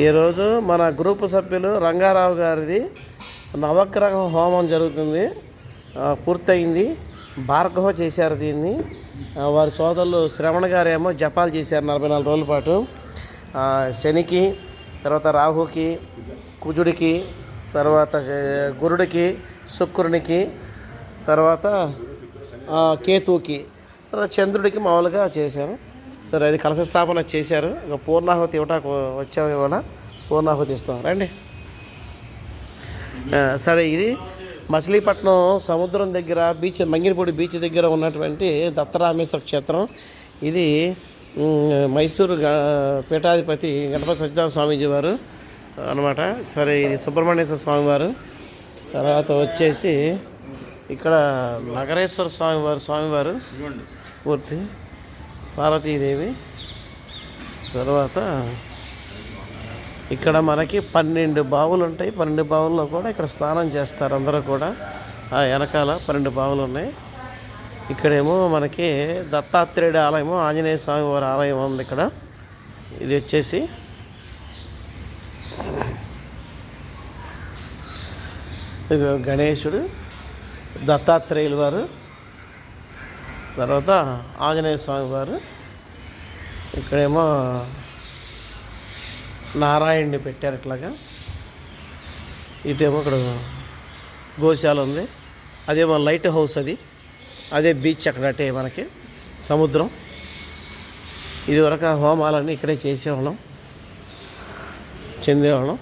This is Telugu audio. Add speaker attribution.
Speaker 1: ఈరోజు మన గ్రూపు సభ్యులు రంగారావు గారిది నవగ్రహ హోమం జరుగుతుంది. పూర్తయింది. భార్గవ చేశారు దీన్ని. వారి సోదరులు శ్రవణ గారేమో జపాలు చేశారు 44 రోజుల పాటు. శనికి, తర్వాత రాహుకి, కుజుడికి, తర్వాత గురుడికి, శుక్రునికి, తర్వాత కేతువుకి, తర్వాత చంద్రుడికి మామూలుగా చేశారు. సరే, అది కలశ స్థాపన చేశారు. ఇక పూర్ణాహుతి ఇవ్వటానికి వచ్చాము. ఇవాళ పూర్ణాహుతి ఇస్తాం రండి. సరే, ఇది మచిలీపట్నం సముద్రం దగ్గర బీచ్, మంగినపూడి బీచ్ దగ్గర ఉన్నటువంటి దత్తరామేశ్వర క్షేత్రం. ఇది మైసూరు పీఠాధిపతి గణపతి సత్యనారాయణ స్వామీజీ వారు అనమాట. సరే, ఇది సుబ్రహ్మణ్యేశ్వర స్వామి వారు. తర్వాత వచ్చేసి ఇక్కడ నగరేశ్వర స్వామివారు పూర్తి, పార్వతీదేవి. తర్వాత ఇక్కడ మనకి 12 బావులు ఉంటాయి. 12 బావుల్లో కూడా ఇక్కడ స్నానం చేస్తారు అందరూ కూడా. వెనకాల 12 బావులు ఉన్నాయి. ఇక్కడేమో మనకి దత్తాత్రేయుడి ఆలయము, ఆంజనేయ స్వామి వారి ఆలయం ఉంది ఇక్కడ. ఇది వచ్చేసి గణేశుడు, దత్తాత్రేయులు వారు, తర్వాత ఆంజనేయ స్వామి వారు. ఇక్కడేమో నారాయణ్ణి పెట్టారు ఇట్లాగా. ఇటేమో ఇక్కడ గోశాల ఉంది. అదేమో లైట్ హౌస్, అదే బీచ్ అక్కడ అంటే మనకి సముద్రం. ఇదివరకు హోమాలన్నీ ఇక్కడే చేసేవాళ్ళం, చెందేవాళ్ళం.